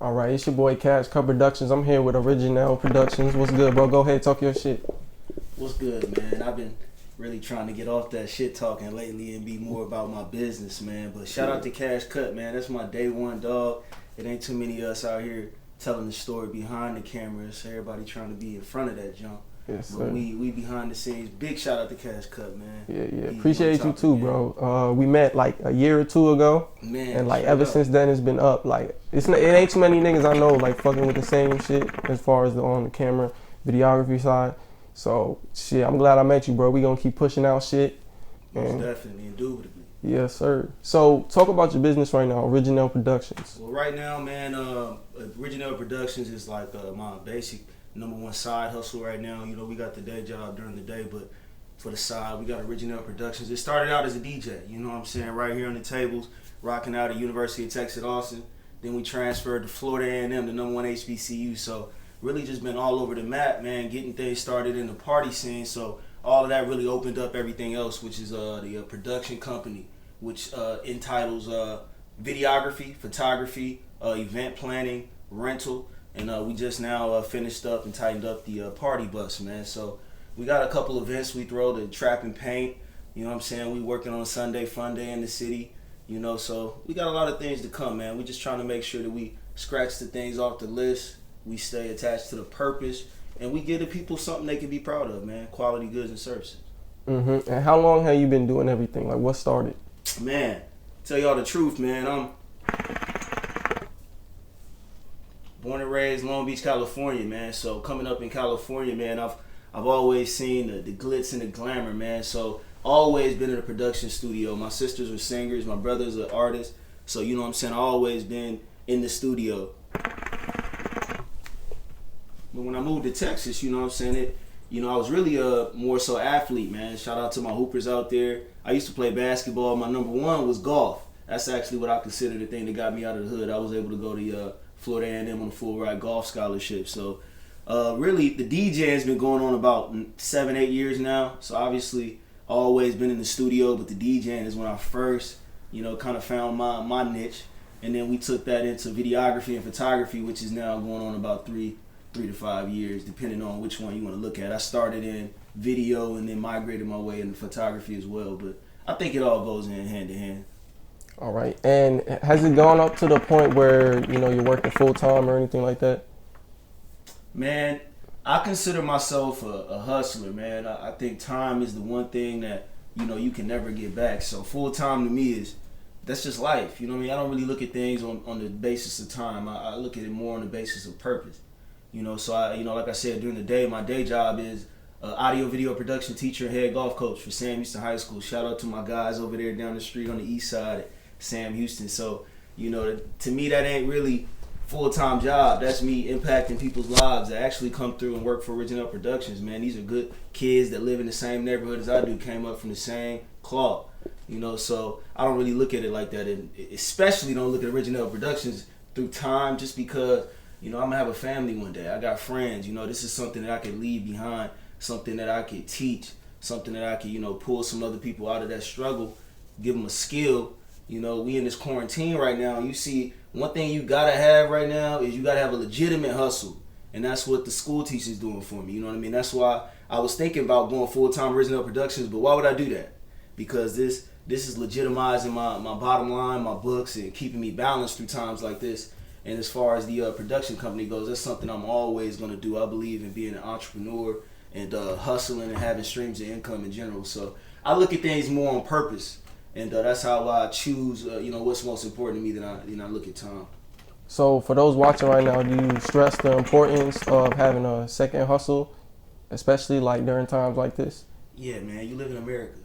All right, it's your boy KashCutProductions. I'm here with Originel Productions. What's good, bro? Go ahead, talk your shit. What's good, man? I've been really trying to get off that shit talking lately and be more about my business, man. But shout out to Cash Cut, man. That's my day one dog. It ain't too many of us out here telling the story behind the cameras. Everybody trying to be in front of that jump. Yes, sir. But we behind the scenes. Big shout out to Cash Cut, man. Yeah. Appreciate you too, bro. We met like a year or two ago, man, and like ever since then it's been up. Like it ain't too many niggas I know like fucking with the same shit as far as on the camera videography side. So shit, I'm glad I met you, bro. We gonna keep pushing out shit. Most definitely, indubitably. Yes, sir. So talk about your business right now, Originel Productions. Well, right now, man, Original Productions is like my basic number one side hustle right now. You know, we got the day job during the day, but for the side, we got Original Productions. It started out as a DJ, you know what I'm saying, right here on the tables, rocking out at University of Texas, Austin. Then we transferred to Florida A&M, the number one HBCU. So really just been all over the map, man, getting things started in the party scene. So all of that really opened up everything else, which is the production company, which entitles videography, photography, event planning, rental. And we just now finished up and tightened up the party bus, man. So we got a couple events we throw, the Trap and Paint. You know what I'm saying? We working on Sunday Fun Day in the city. You know, so we got a lot of things to come, man. We just trying to make sure that we scratch the things off the list. We stay attached to the purpose. And we give the people something they can be proud of, man. Quality goods and services. Mm-hmm. And how long have you been doing everything? Like, what started? Man, tell y'all the truth, man. I'm born and raised Long Beach, California, man. So coming up in California, man, I've always seen the glitz and the glamour, man. So always been in a production studio. My sisters are singers, my brother's an artist. So you know what I'm saying, I've always been in the studio. But when I moved to Texas, you know what I'm saying, I was really a more so athlete, man. Shout out to my hoopers out there. I used to play basketball. My number one was golf. That's actually what I consider the thing that got me out of the hood. I was able to go to Florida A&M on a full ride golf scholarship. So really the DJ has been going on about 7-8 years now. So obviously always been in the studio, but the DJing is when I first, kind of found my niche. And then we took that into videography and photography, which is now going on about 3 to 5 years, depending on which one you want to look at. I started in video and then migrated my way into photography as well. But I think it all goes in hand to hand. All right. And has it gone up to the point where, you're working full time or anything like that? Man, I consider myself a hustler, man. I think time is the one thing that, you can never get back. So full time to me that's just life. You know what I mean? I don't really look at things on the basis of time. I look at it more on the basis of purpose. So like I said, during the day, my day job is audio video production teacher and head golf coach for Sam Houston High School. Shout out to my guys over there down the street on the east side at Sam Houston. So, to me, that ain't really full-time job. That's me impacting people's lives that actually come through and work for Original Productions, man. These are good kids that live in the same neighborhood as I do, came up from the same cloth. So I don't really look at it like that, and especially don't look at Original Productions through time, just because I'm gonna have a family one day. I got friends. This is something that I could leave behind, something that I could teach, something that I could pull some other people out of that struggle, give them a skill. We in this quarantine right now. You see, one thing you gotta have right now is you gotta have a legitimate hustle, and that's what the school teacher's doing for me. You know what I mean? That's why I was thinking about going full-time Original Productions, but why would I do that? Because this is legitimizing my bottom line, my books, and keeping me balanced through times like this. And as far as the production company goes, that's something I'm always going to do. I believe in being an entrepreneur and hustling and having streams of income in general. So I look at things more on purpose, and that's how I choose, what's most important to me. Then I look at time. So for those watching right now, do you stress the importance of having a second hustle, especially like during times like this? Yeah, man, you live in America.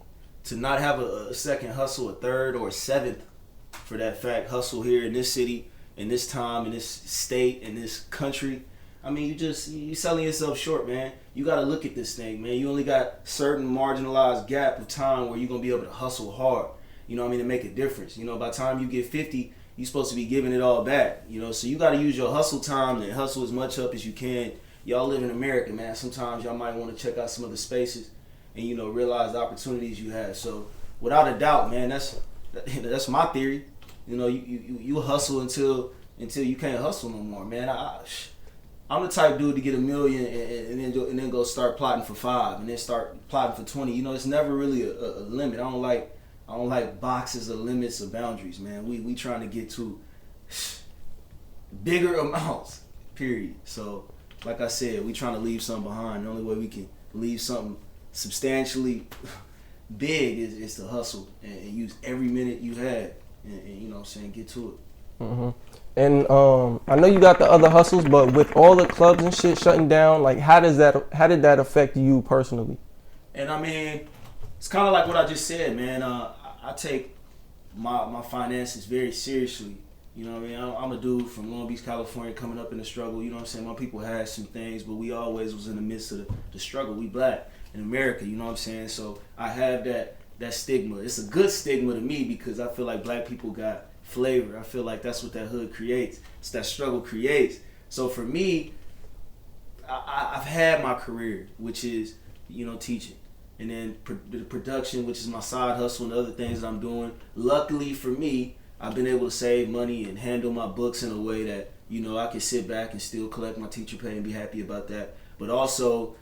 To not have a second hustle, a third or a seventh, for that fact, hustle here in this city, in this time, in this state, in this country, I mean, you selling yourself short, man. You got to look at this thing, man. You only got certain marginalized gap of time where you're going to be able to hustle hard, to make a difference. By the time you get 50, you're supposed to be giving it all back, so you got to use your hustle time and hustle as much up as you can. Y'all live in America, man. Sometimes y'all might want to check out some other spaces and, realize the opportunities you have. So without a doubt, man, that's my theory. You hustle until until you can't hustle no more, man. I'm the type dude to get $1 million and then go start plotting for 5 and then start plotting for 20. You know, it's never really a limit. I don't like boxes of limits or boundaries, man. We trying to get to bigger amounts, period. So, like I said, we trying to leave something behind. The only way we can leave something substantially big is to hustle and use every minute you had and you know what I'm saying, get to it. Mm-hmm. And I know you got the other hustles, but with all the clubs and shit shutting down, like how did that affect you personally? And I mean, it's kind of like what I just said, man. I take my finances very seriously. You know what I mean? I'm a dude from Long Beach, California, coming up in the struggle. You know what I'm saying? My people had some things, but we always was in the midst of the struggle. We black in America, you know what I'm saying? So I have that stigma. It's a good stigma to me because I feel like black people got flavor. I feel like that's what that hood creates. It's that struggle creates. So for me, I've had my career, which is, you know, teaching. And then the production, which is my side hustle and other things that I'm doing. Luckily for me, I've been able to save money and handle my books in a way that, you know, I can sit back and still collect my teacher pay and be happy about that. But also,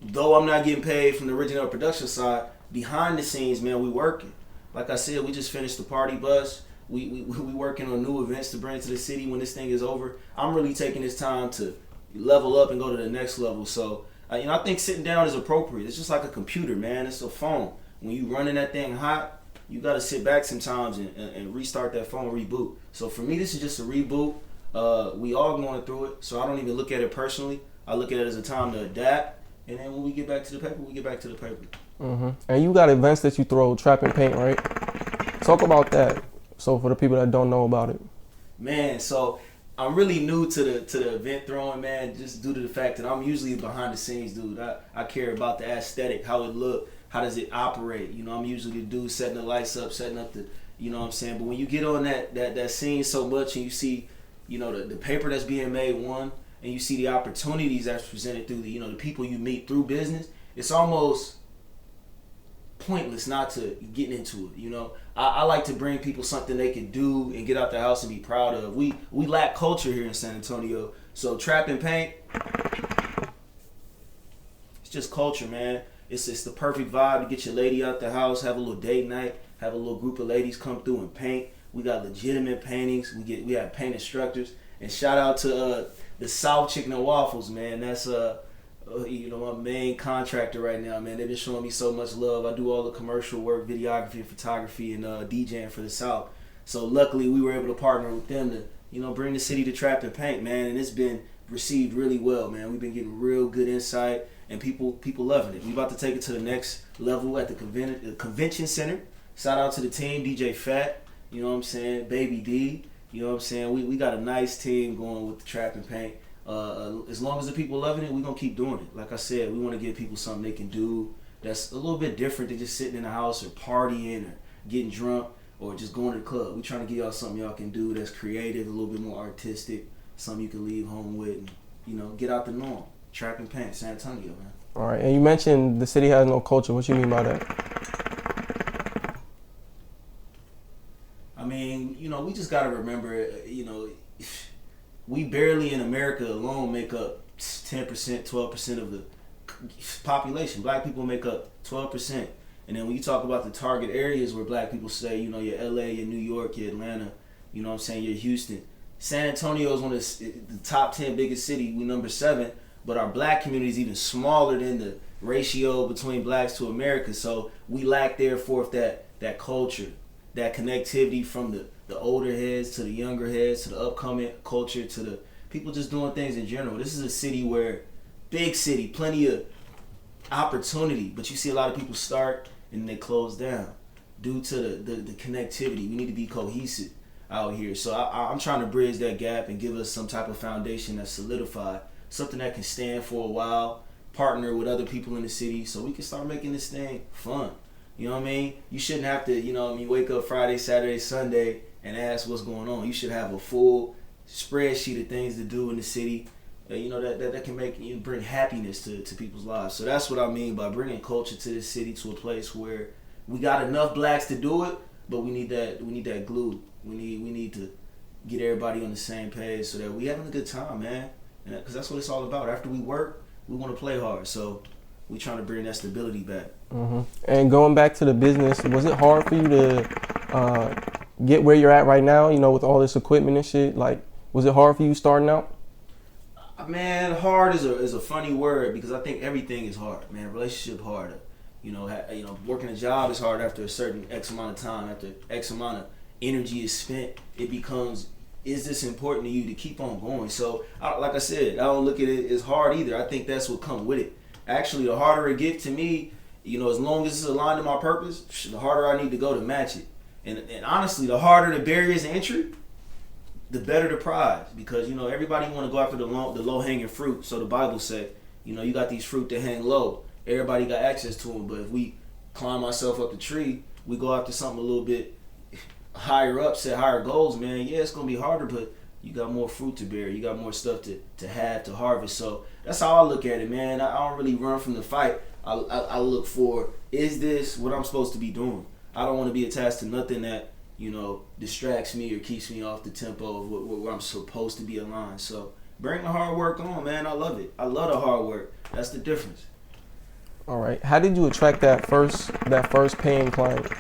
though I'm not getting paid from the Originel production side, behind the scenes, man, we working. Like I said, we just finished the party bus. We working on new events to bring to the city when this thing is over. I'm really taking this time to level up and go to the next level. So, you know, I think sitting down is appropriate. It's just like a computer, man. It's a phone. When you running that thing hot, you got to sit back sometimes and restart that phone, reboot. So for me, this is just a reboot. We all going through it, so I don't even look at it personally. I look at it as a time to adapt, and then when we get back to the paper, we get back to the paper. Mm-hmm. And you got events that you throw, Trap and Paint, right? Talk about that. So for the people that don't know about it. Man, so I'm really new to the event throwing, man, just due to the fact that I'm usually a behind the scenes dude. I care about the aesthetic, how it look. How does it operate? You know, I'm usually the dude setting the lights up, setting up the, you know what I'm saying? But when you get on that scene so much and you see, you know, the paper that's being made, one, and you see the opportunities that's presented through the, you know, the people you meet through business, it's almost pointless not to get into it, you know? I like to bring people something they can do and get out the house and be proud of. We lack culture here in San Antonio. So Trap and Paint, it's just culture, man. It's the perfect vibe to get your lady out the house, have a little date night, have a little group of ladies come through and paint. We got legitimate paintings. We have paint instructors. And shout out to the South Chicken and Waffles, man. That's you know, my main contractor right now, man. They've been showing me so much love. I do all the commercial work, videography, photography, and DJing for the South. So luckily we were able to partner with them to, you know, bring the city to Trap and Paint, man. And it's been received really well, man. We've been getting real good insight. And people loving it. We about to take it to the next level at the convention center. Shout out to the team, DJ Fat, you know what I'm saying, Baby D, you know what I'm saying. We got a nice team going with the Trap and Paint. As long as the people loving it, we're going to keep doing it. Like I said, we want to give people something they can do that's a little bit different than just sitting in the house or partying or getting drunk or just going to the club. We're trying to give y'all something y'all can do that's creative, a little bit more artistic, something you can leave home with and, you know, get out the norm. Trap and Paint, San Antonio, man. All right, and you mentioned the city has no culture. What you mean by that? I mean, you know, we just got to remember, you know, we barely in America alone make up 10%, 12% of the population. Black people make up 12%. And then when you talk about the target areas where black people say, you know, your LA, your New York, your Atlanta, you know what I'm saying, your Houston. San Antonio is one of the top 10 biggest cities. We number 7. But our black community is even smaller than the ratio between blacks to America. So we lack, therefore, that culture, that connectivity from the older heads to the younger heads to the upcoming culture to the people just doing things in general. This is a city where, big city, plenty of opportunity, but you see a lot of people start and they close down due to the connectivity. We need to be cohesive out here. So I'm trying to bridge that gap and give us some type of foundation that's solidified. Something that can stand for a while, partner with other people in the city so we can start making this thing fun. You know what I mean? You shouldn't have to, you know what I mean, wake up Friday, Saturday, Sunday and ask what's going on. You should have a full spreadsheet of things to do in the city, you know, that can make you bring happiness to people's lives. So that's what I mean by bringing culture to this city, to a place where we got enough blacks to do it, but we need that glue. We need to get everybody on the same page so that we having a good time, man. Because that's what it's all about. After we work, we want to play hard. So we trying to bring that stability back. Mm-hmm. And going back to the business, was it hard for you to get where you're at right now, you know, with all this equipment and shit? Like, was it hard for you starting out? Man, hard is a funny word because I think everything is hard, man. Relationship harder. You know, working a job is hard after a certain X amount of time. After X amount of energy is spent, it becomes, is this important to you to keep on going? So, like I said, I don't look at it as hard either. I think that's what comes with it. Actually, the harder it gets to me, you know, as long as it's aligned to my purpose, the harder I need to go to match it. And honestly, the harder the barriers to entry, the better the prize. Because, you know, everybody want to go after the low-hanging fruit. So the Bible say, you know, you got these fruit that hang low. Everybody got access to them. But if we climb ourselves up the tree, we go after something a little bit higher up, set higher goals, man. Yeah, it's going to be harder, but you got more fruit to bear. You got more stuff to have, to harvest. So that's how I look at it, man. I don't really run from the fight. I look for, is this what I'm supposed to be doing? I don't want to be attached to nothing that, you know, distracts me or keeps me off the tempo of where I'm supposed to be aligned. So bring the hard work on, man. I love it. I love the hard work. That's the difference. All right. How did you attract that first paying client,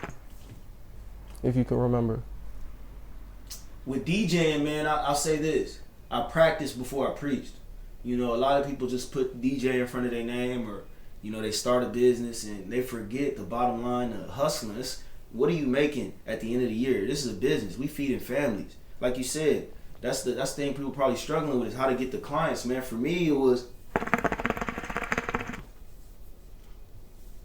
if you can remember? With DJing, man, I'll say this. I practiced before I preached. You know, a lot of people just put DJ in front of their name, or, you know, they start a business and they forget the bottom line of hustling. What are you making at the end of the year? This is a business. We feeding families. Like you said, that's the thing people probably struggling with, is how to get the clients, man. For me, it was,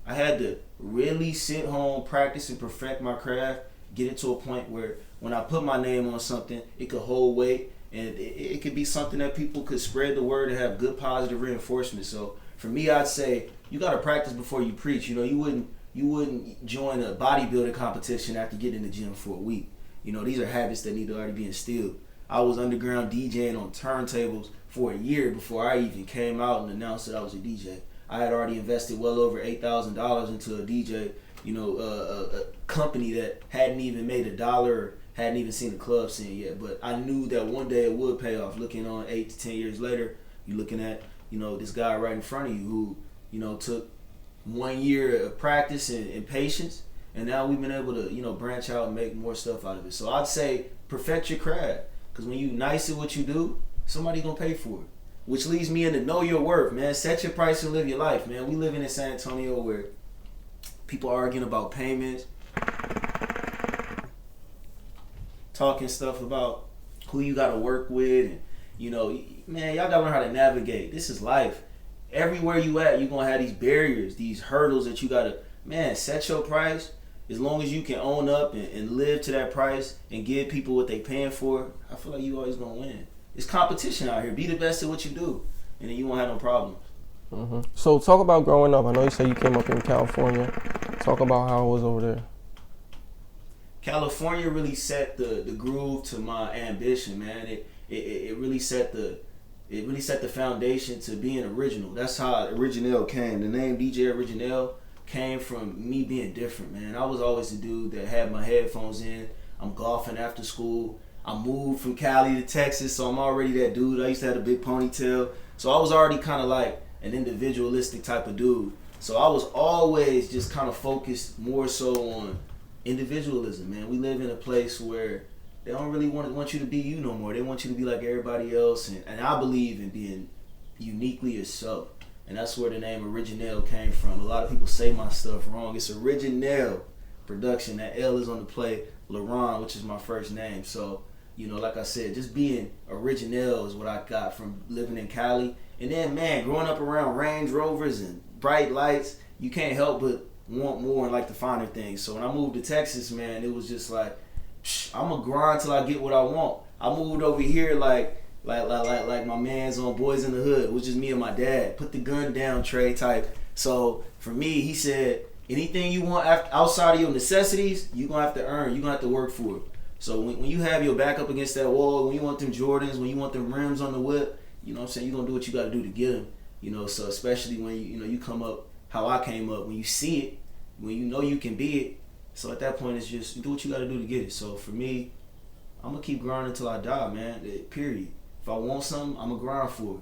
I had to really sit home, practice and perfect my craft, get it to a point where when I put my name on something, it could hold weight, and it could be something that people could spread the word and have good positive reinforcement. So for me, I'd say you got to practice before you preach. You know, you wouldn't join a bodybuilding competition after getting in the gym for a week. You know, these are habits that need to already be instilled. I was underground DJing on turntables for a year before I even came out and announced that I was a DJ. I had already invested well over $8,000 into a DJ, you know, a company that hadn't even made $1 or hadn't even seen the club scene yet. But I knew that one day it would pay off. Looking on 8 to 10 years later, you're looking at, you know, this guy right in front of you who, you know, took 1 year of practice and patience, and now we've been able to, you know, branch out and make more stuff out of it. So I'd say perfect your craft, because when you nice at what you do, somebody gonna pay for it. Which leads me into know your worth, man. Set your price and live your life, man. We living in San Antonio where people are arguing about payments, talking stuff about who you gotta work with, and, you know, man, y'all gotta learn how to navigate. This is life. Everywhere you at, you're gonna have these barriers, these hurdles that you gotta, man, set your price. As long as you can own up and live to that price and give people what they paying for, I feel like you always gonna win. It's competition out here. Be the best at what you do, and then you won't have no problems. Mm-hmm. So talk about growing up. I know you said you came up in California. Talk about how it was over there. California really set the groove to my ambition, man. It really set the foundation to being original. That's how Originel came. The name DJ Originel came from me being different, man. I was always the dude that had my headphones in. I'm golfing after school. I moved from Cali to Texas, so I'm already that dude. I used to have a big ponytail. So I was already kind of like an individualistic type of dude. So I was always just kind of focused more so on individualism, man. We live in a place where they don't really want you to be you no more. They want you to be like everybody else. And I believe in being uniquely yourself. And that's where the name Originel came from. A lot of people say my stuff wrong. It's Originel production. That L is on the play. LaRon, which is my first name. So, you know, like I said, just being original is what I got from living in Cali. And then, man, growing up around Range Rovers and bright lights, you can't help but want more and like the finer things. So when I moved to Texas, man, it was just like, I'm gonna grind till I get what I want. I moved over here like my man's on Boys in the Hood. It was just me and my dad. Put the gun down, Trey type. So for me, he said, anything you want outside of your necessities, you're gonna have to earn. You're gonna have to work for it. So when you have your back up against that wall, when you want them Jordans, when you want them rims on the whip, you know what I'm saying, you're gonna do what you gotta do to get them. You know, so especially when you come up how I came up, when you see it, when you know you can be it. So at that point, it's just you do what you gotta do to get it. So for me, I'm gonna keep grinding until I die, man. Period. If I want something, I'm gonna grind for it.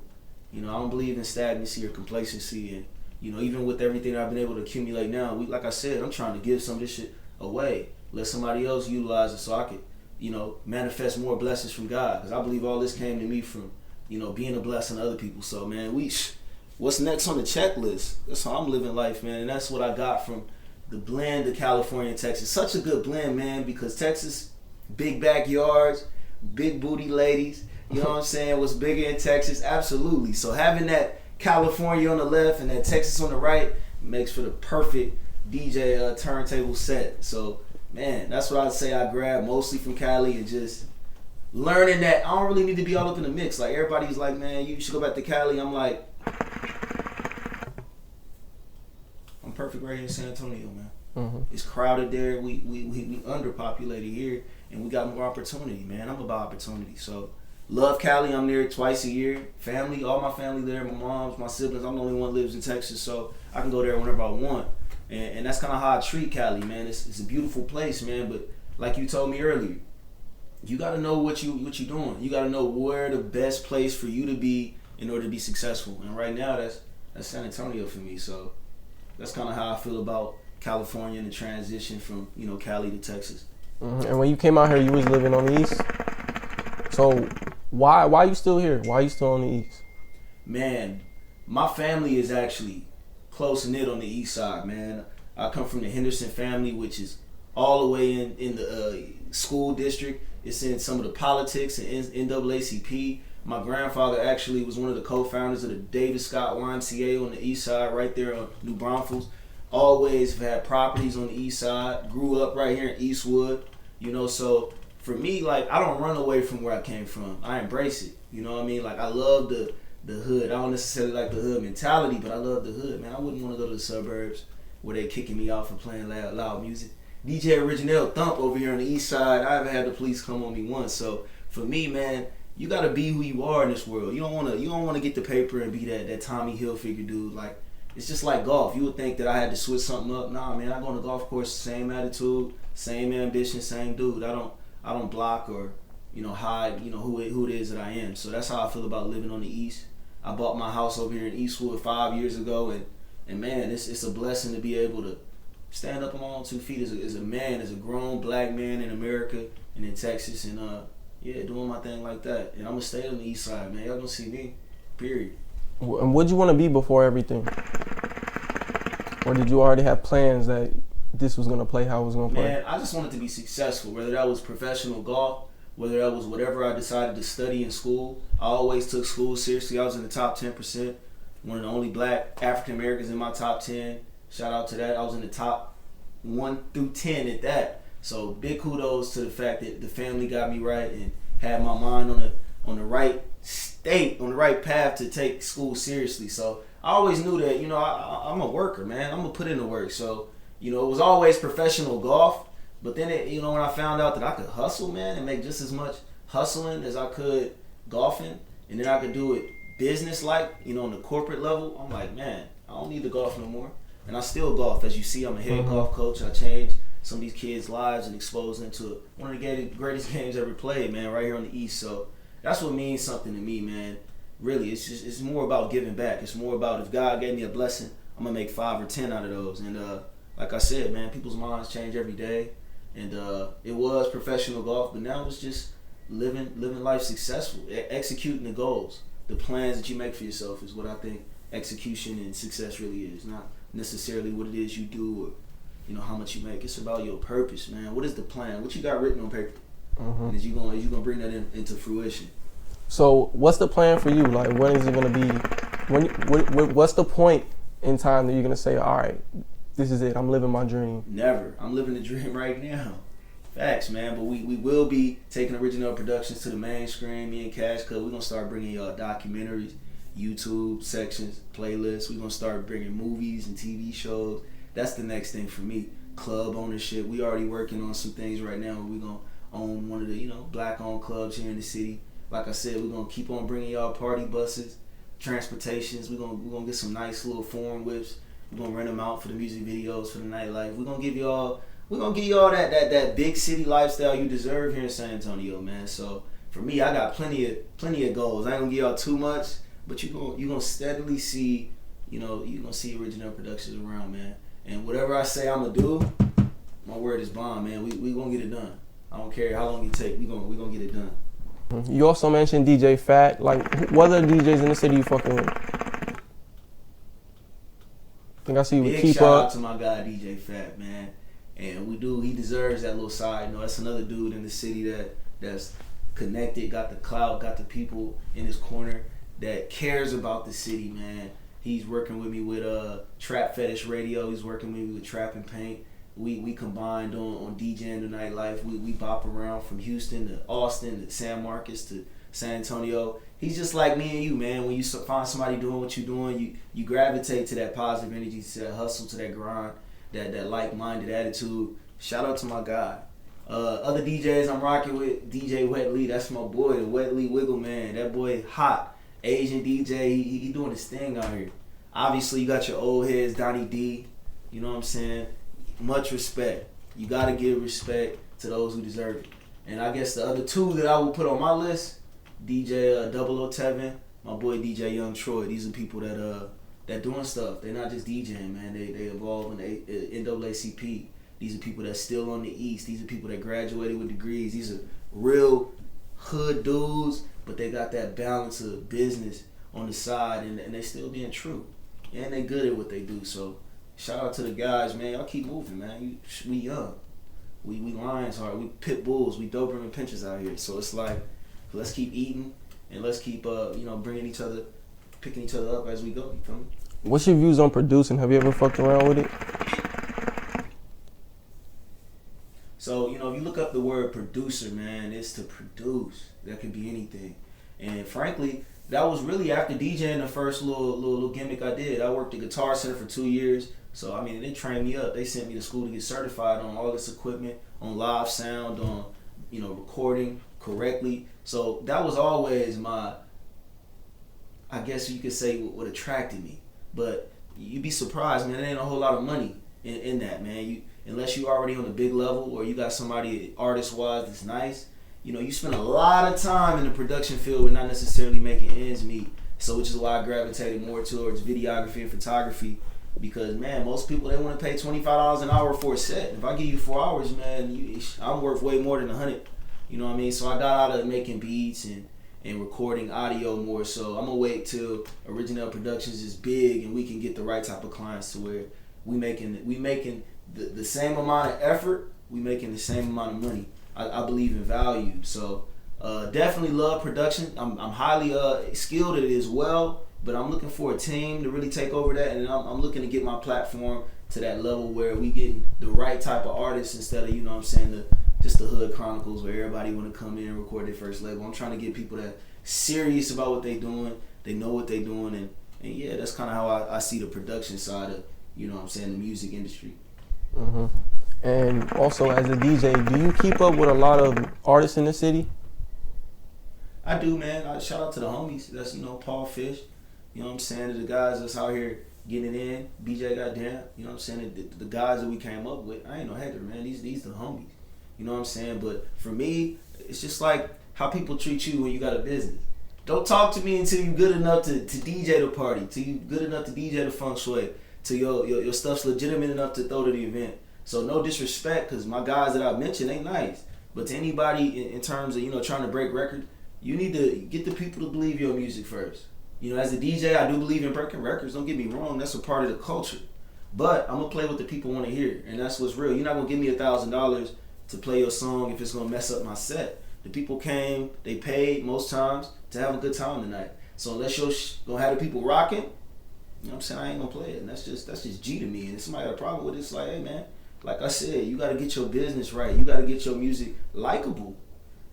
You know, I don't believe in stagnancy or complacency, and you know, even with everything I've been able to accumulate now, like I said, I'm trying to give some of this shit away. Let somebody else utilize it so I could, you know, manifest more blessings from God. Because I believe all this came to me from, you know, being a blessing to other people. So, man, what's next on the checklist? That's how I'm living life, man. And that's what I got from the blend of California and Texas. Such a good blend, man, because Texas, big backyards, big booty ladies. You know what I'm saying? What's bigger in Texas? Absolutely. So having that California on the left and that Texas on the right makes for the perfect DJ turntable set. So, man, that's what I'd say I grabbed mostly from Cali, and just learning that I don't really need to be all up in the mix. Like, everybody's like, man, you should go back to Cali. I'm like, I'm perfect right here in San Antonio, man. Mm-hmm. It's crowded there. We underpopulated here, and we got more opportunity, man. I'm about opportunity. So, love Cali. I'm there twice a year. Family, all my family there. My moms, my siblings. I'm the only one who lives in Texas, so I can go there whenever I want. And that's kind of how I treat Cali, man. It's a beautiful place, man. But like you told me earlier, you got to know what you doing. You got to know where the best place for you to be in order to be successful. And right now, that's San Antonio for me. So that's kind of how I feel about California and the transition from, you know, Cali to Texas. Mm-hmm. And when you came out here, you was living on the East. So why are you still here? Why are you still on the East? Man, my family is actually close knit on the East Side, man. I come from the Henderson family, which is all the way in the school district. It's in some of the politics and NAACP. My grandfather actually was one of the co-founders of the David Scott YMCA on the East Side, right there on New Braunfels. Always have had properties on the East Side. Grew up right here in Eastwood, you know. So for me, like, I don't run away from where I came from. I embrace it. You know what I mean? Like, I love the hood. I don't necessarily like the hood mentality, but I love the hood, man. I wouldn't want to go to the suburbs where they kicking me off for playing loud music. DJ Originel Thump over here on the East Side. I haven't had the police come on me once. So for me, man, you gotta be who you are in this world. You don't wanna get the paper and be that Tommy Hilfiger dude. Like, it's just like golf. You would think that I had to switch something up. Nah, man, I go on the golf course, same attitude, same ambition, same dude. I don't block or, you know, hide, you know, who it is that I am. So that's how I feel about living on the East. I bought my house over here in Eastwood 5 years ago, and man, it's a blessing to be able to stand up on my own 2 feet as a man, as a grown black man in America and in Texas, and doing my thing like that. And I'm gonna stay on the East Side, man. Y'all gonna see me, period. And what'd you want to be before everything? Or did you already have plans that this was gonna play how it was gonna play? Man, I just wanted to be successful, whether that was professional golf, whether that was whatever I decided to study in school. I always took school seriously. I was in the top 10%, one of the only black African Americans in my top 10. Shout out to that. I was in the top 1 through 10 at that. So big kudos to the fact that the family got me right and had my mind on the right state, on the right path to take school seriously. So I always knew that, you know, I'm a worker, man. I'm gonna put in the work. So, you know, it was always professional golf. But then, you know, when I found out that I could hustle, man, and make just as much hustling as I could golfing, and then I could do it business-like, you know, on the corporate level, I'm like, man, I don't need to golf no more. And I still golf. As you see, I'm a head golf coach. I changed some of these kids' lives and exposed them to one of the greatest games ever played, man, right here on the East. So that's what means something to me, man. Really, it's more about giving back. It's more about, if God gave me a blessing, I'm going to make 5 or 10 out of those. And like I said, man, people's minds change every day. And it was professional golf, but now it's just living life successful, executing the goals. The plans that you make for yourself is what I think execution and success really is. Not necessarily what it is you do or, you know, how much you make. It's about your purpose, man. What is the plan? What you got written on paper? Mm-hmm. And is you gonna bring that into fruition? So what's the plan for you? Like, when is it gonna be? What's the point in time that you're gonna say, all right, this is it, I'm living my dream? Never. I'm living the dream right now. Facts, man. But we will be taking Original Productions to the main screen. Me and KashCut, we're gonna start bringing y'all documentaries, YouTube sections, playlists. We're gonna start bringing movies and TV shows. That's the next thing for me. Club ownership. We already working on some things right now. We're gonna own one of the, you know, black-owned clubs here in the city. Like I said, we're gonna keep on bringing y'all party buses, transportations. We're gonna get some nice little foreign whips. We're gonna rent them out for the music videos, for the nightlife. We're gonna give y'all we're gonna give you all that big city lifestyle you deserve here in San Antonio, man. So for me, I got plenty of goals. I ain't gonna give y'all too much, but you gonna steadily see, you gonna see Original Productions around, man. And whatever I say I'm gonna do, my word is bond, man. We gonna get it done. I don't care how long it take. We gonna get it done. You also mentioned DJ Fat. Like, what other DJs in the city you fucking with? I think I see you with Big Keep shout Up. out to my guy DJ Fat, man. And he deserves that little side. That's another dude in the city that's connected, got the clout, got the people in his corner that cares about the city, man. He's working with me with Trap Fetish Radio. He's working with me with Trap and Paint. We combined on DJing the nightlife. We bop around from Houston to Austin to San Marcos to San Antonio. He's just like me and you, man. When you find somebody doing what you're doing, you gravitate to that positive energy, to that hustle, to that grind, that like-minded attitude. Shout out to my guy. Other DJs I'm rocking with, DJ Wet Lee. That's my boy, the Wet Lee Wiggle Man. That boy hot. Asian DJ. He doing his thing out here. Obviously, you got your old heads, Donnie D. You know what I'm saying? Much respect. You gotta give respect to those who deserve it. And I guess the other two that I would put on my list, DJ 007, my boy DJ Young Troy. These are people that doing stuff. They're not just DJing, man. They involved in the NAACP. These are people that's still on the East. These are people that graduated with degrees. These are real hood dudes, but they got that balance of business on the side, and they still being true. And they good at what they do. So shout out to the guys, man. Y'all keep moving, man. We young. We lions hard. We pit bulls. We Doberman pinchers out here. So it's like, let's keep eating and let's keep picking each other up as we go. You feel me? What's your views on producing? Have you ever fucked around with it? So, if you look up the word producer, man, it's to produce. That could be anything. And frankly, that was really after DJing the first little gimmick I did. I worked at Guitar Center for 2 years. So, they trained me up. They sent me to school to get certified on all this equipment, on live sound, on, recording correctly. So that was always I guess you could say what attracted me. But you'd be surprised, man, there ain't a whole lot of money in that, man. Unless you already on a big level or you got somebody artist-wise that's nice, you spend a lot of time in the production field with not necessarily making ends meet. So which is why I gravitated more towards videography and photography. Because, man, most people, they want to pay $25 an hour for a set. If I give you 4 hours, man, I'm worth way more than 100. You know what I mean? So I got out of making beats and recording audio more. So I'm going to wait till Original Productions is big and we can get the right type of clients to where we making the same amount of effort, we making the same amount of money. I believe in value. So definitely love production. I'm highly skilled at it as well. But I'm looking for a team to really take over that, and I'm looking to get my platform to that level where we get the right type of artists instead of, just the hood chronicles where everybody want to come in and record their first label. I'm trying to get people that serious about what they doing, they know what they doing, and yeah, that's kind of how I see the production side of, the music industry. Mm-hmm. And also as a DJ, do you keep up with a lot of artists in the city? I do, man. I shout out to the homies. That's, Paul Fish. You know what I'm saying? The guys that's out here getting it in. BJ goddamn. You know what I'm saying? The guys that we came up with. I ain't no hater, man. These the homies. You know what I'm saying? But for me, it's just like how people treat you when you got a business. Don't talk to me until you good enough to DJ the party. Till you good enough to DJ the feng shui. Till your stuff's legitimate enough to throw to the event. So no disrespect, because my guys that I mentioned ain't nice. But to anybody in terms of, trying to break records, you need to get the people to believe your music first. As a DJ, I do believe in breaking records. Don't get me wrong. That's a part of the culture. But I'm going to play what the people want to hear. And that's what's real. You're not going to give me $1,000 to play your song if it's going to mess up my set. The people came, they paid most times to have a good time tonight. So unless you're going to have the people rocking, you know what I'm saying, I ain't going to play it. And that's just G to me. And if somebody got a problem with it, it's like, hey, man, like I said, you got to get your business right. You got to get your music likable.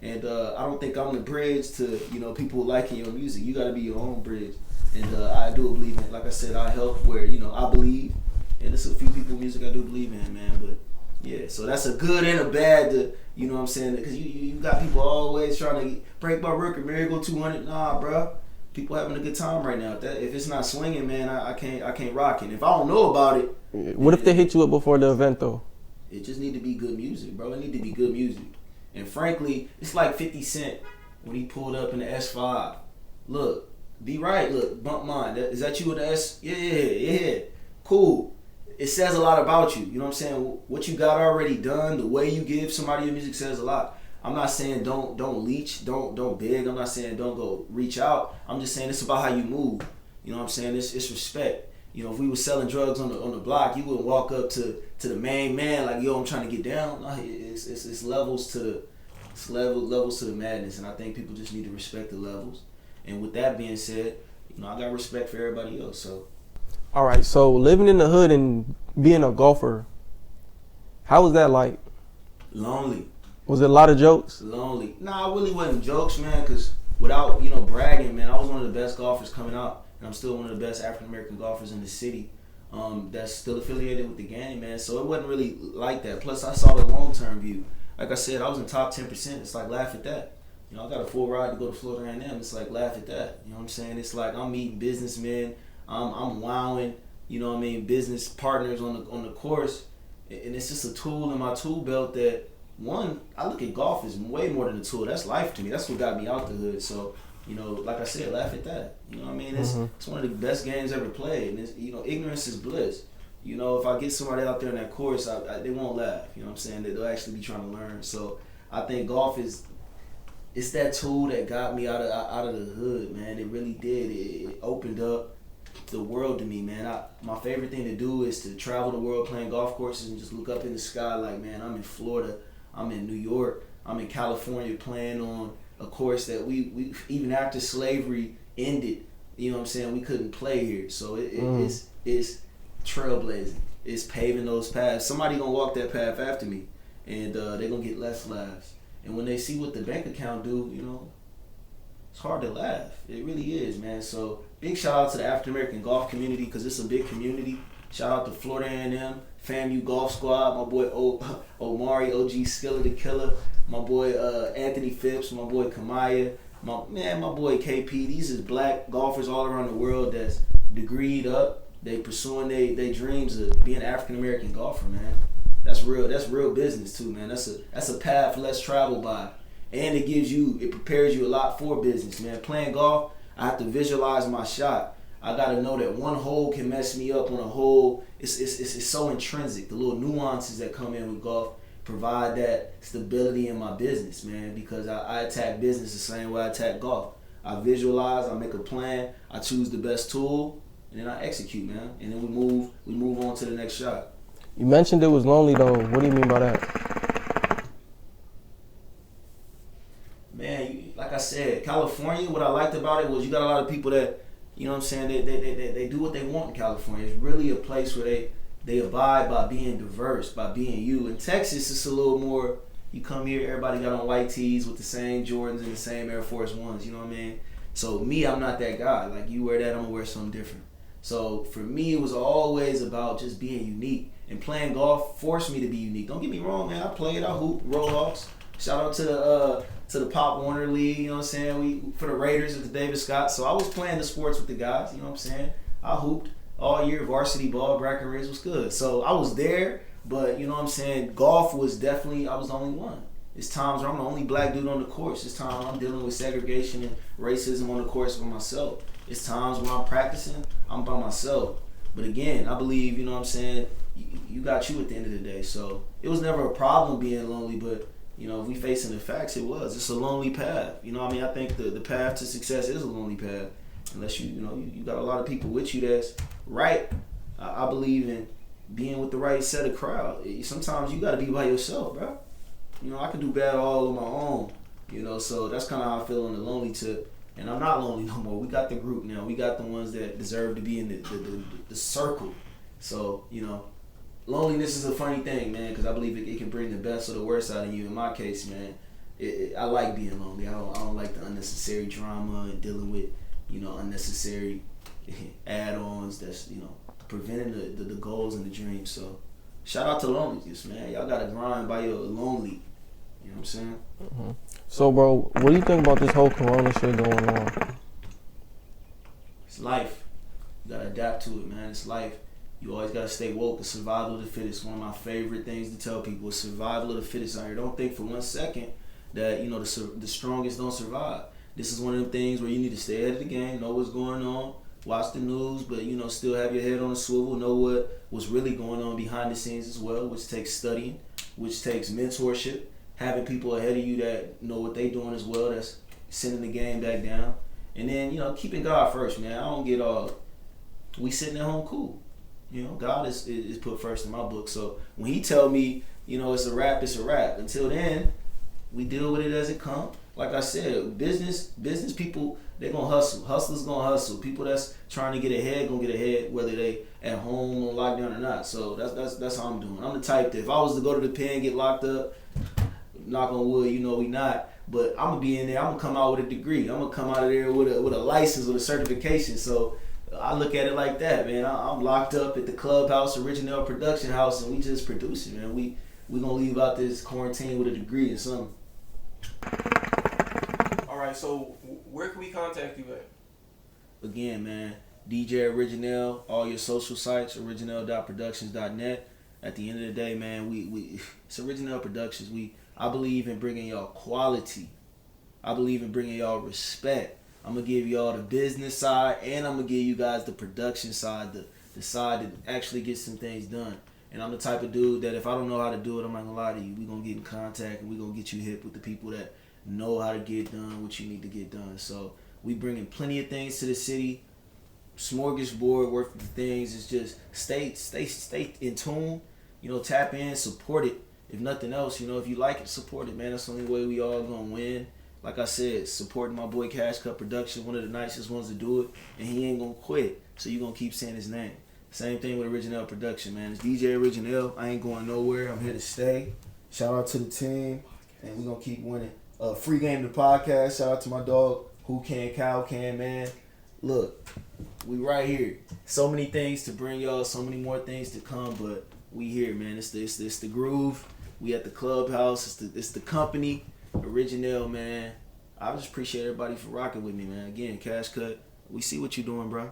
And I don't think I'm the bridge to, people liking your music. You got to be your own bridge. And I do believe in it. Like I said, I help where, I believe. And there's a few people music I do believe in, man. But, yeah, so that's a good and a bad, you know what I'm saying? Because you got people always trying to break my record. Mary go 200. Nah, bro. People having a good time right now. If it's not swinging, man, I can't rock it. If I don't know about it. What if they hit you up before the event, though? It just need to be good music, bro. It need to be good music. And frankly, it's like 50 Cent when he pulled up in the S5. Look, be right. Look, bump mine. Is that you with the S? Yeah. Cool. It says a lot about you. You know what I'm saying? What you got already done, the way you give somebody your music says a lot. I'm not saying don't leech, don't beg. I'm not saying don't go reach out. I'm just saying it's about how you move. You know what I'm saying? It's respect. You know, if we were selling drugs on the block, you wouldn't walk up to the main man like, yo, I'm trying to get down. No, it's levels to the madness, and I think people just need to respect the levels. And with that being said, you know, I got respect for everybody else. So, all right. So living in the hood and being a golfer, how was that like? Lonely. Was it a lot of jokes? Lonely. Nah, it really wasn't jokes, man. Cause without bragging, man, I was one of the best golfers coming out. And I'm still one of the best African American golfers in the city that's still affiliated with the game, man. So it wasn't really like that. Plus, I saw the long-term view. Like I said, I was in top 10%. It's like, laugh at that. You know, I got a full ride to go to Florida A&M. It's like, laugh at that. You know what I'm saying? It's like I'm meeting businessmen. I'm wowing, you know what I mean, business partners on the course. And it's just a tool in my tool belt that, one, I look at golf as way more than a tool. That's life to me. That's what got me out the hood. So, you know, like I said, laugh at that. You know what I mean? It's one of the best games ever played. And, you know, ignorance is bliss. You know, if I get somebody out there in that course, they won't laugh. You know what I'm saying? They'll actually be trying to learn. So I think golf it's that tool that got me out of the hood, man. It really did. It opened up the world to me, man. My favorite thing to do is to travel the world playing golf courses and just look up in the sky like, man, I'm in Florida, I'm in New York, I'm in California playing on a course that we even after slavery ended, you know what I'm saying, we couldn't play here. So it's trailblazing. It's paving those paths. Somebody gonna walk that path after me, and they're gonna get less laughs. And when they see what the bank account do, you know, it's hard to laugh. It really is, man. So big shout out to the African American golf community, because it's a big community. Shout out to Florida A&M, FAMU Golf Squad, my boy Omari, OG Skiller the Killer, my boy Anthony Phipps, my boy Kamaya, my boy KP. These is black golfers all around the world that's degreed up. They pursuing they dreams of being an African American golfer, man. That's real business too, man. That's a path less traveled by. And it prepares you a lot for business, man. Playing golf, I have to visualize my shot. I gotta know that one hole can mess me up on a hole. It's so intrinsic. The little nuances that come in with golf provide that stability in my business, man, because I attack business the same way I attack golf. I visualize, I make a plan, I choose the best tool, and then I execute, man. And then we move on to the next shot. You mentioned it was lonely though. What do you mean by that? Man, like I said, California, what I liked about it was you got a lot of people that, you know what I'm saying, they do what they want in California. It's really a place where they abide by being diverse, by being you. In Texas, it's a little more, you come here, everybody got on white tees with the same Jordans and the same Air Force Ones, you know what I mean? So me, I'm not that guy. Like, you wear that, I'm gonna wear something different. So for me, it was always about just being unique. And playing golf forced me to be unique. Don't get me wrong, man. I played, I hooped, Roll Hawks. Shout out to the Pop Warner League, you know what I'm saying? For the Raiders at the David Scott. So I was playing the sports with the guys, you know what I'm saying? I hooped all year, varsity ball, Breckenridge was good. So I was there, but you know what I'm saying? Golf was definitely, I was the only one. It's times where I'm the only black dude on the course. It's times I'm dealing with segregation and racism on the course by myself. It's times when I'm practicing, I'm by myself. But again, I believe, you know what I'm saying, you got you at the end of the day. So it was never a problem being lonely, but you know, if we facing the facts, it's a lonely path. You know what I mean? I think the path to success is a lonely path. Unless you got a lot of people with you that's right. I believe in being with the right set of crowd. Sometimes you got to be by yourself, bro. You know, I can do bad all on my own. You know, so that's kind of how I feel on the lonely tip. And I'm not lonely no more. We got the group now. We got the ones that deserve to be in the circle. So, you know, loneliness is a funny thing, man, because I believe it can bring the best or the worst out of you. In my case, man, I like being lonely. I don't like the unnecessary drama and dealing with, you know, unnecessary add-ons that's, you know, preventing the goals and the dreams. So shout out to loneliness, man. Y'all got to grind by your lonely. You know what I'm saying? Mm-hmm. So, bro, what do you think about this whole corona shit going on? It's life. You got to adapt to it, man. It's life. You always gotta stay woke. The survival of the fittest. One of my favorite things to tell people is survival of the fittest out here. Don't think for 1 second that the strongest don't survive. This is one of them things where you need to stay ahead of the game, know what's going on, watch the news, but still have your head on a swivel, know what's really going on behind the scenes as well, which takes studying, which takes mentorship, having people ahead of you that know what they doing as well, that's sending the game back down. And then, keeping God first, man. I don't get all, we sitting at home cool. God is put first in my book. So when he tell me, it's a wrap, it's a wrap. Until then, we deal with it as it comes. Like I said, business people, they gonna hustle. Hustlers gonna hustle. People that's trying to get ahead gonna get ahead, whether they at home on lockdown or not. So that's how I'm doing. I'm the type that if I was to go to the pen, get locked up, knock on wood, we not. But I'm gonna be in there. I'm gonna come out with a degree. I'm gonna come out of there with a license, with a certification. So I look at it like that, man. I'm locked up at the clubhouse, Originel production house, and we just producing, man. We gonna leave out this quarantine with a degree or something. All right, so where can we contact you at? Again, man, DJ Originel, all your social sites, originel.productions.net. At the end of the day, man, we it's Originel Productions. I believe in bringing y'all quality. I believe in bringing y'all respect. I'm going to give y'all the business side, and I'm going to give you guys the production side, the side that actually gets some things done. And I'm the type of dude that if I don't know how to do it, I'm not going to lie to you. We're going to get in contact, and we're going to get you hip with the people that know how to get done what you need to get done. So we bringing plenty of things to the city. Smorgasbord worth of things. It's just stay in tune. Tap in, support it. If nothing else, if you like it, support it, man. That's the only way we all going to win. Like I said, supporting my boy KashCutProductions, one of the nicest ones to do it, and he ain't gonna quit. So you gonna keep saying his name. Same thing with Originel Production, man. It's DJ Originel. I ain't going nowhere. I'm here to stay. Shout out to the team, and we gonna keep winning. Free Game the podcast. Shout out to my dog, Who Can, Cow Can, man. Look, we right here. So many things to bring y'all. So many more things to come, but we here, man. It's the groove. We at the clubhouse. It's the company. Originel, man. I just appreciate everybody for rocking with me, man. Again, Cash Cut, we see what you doing, bro.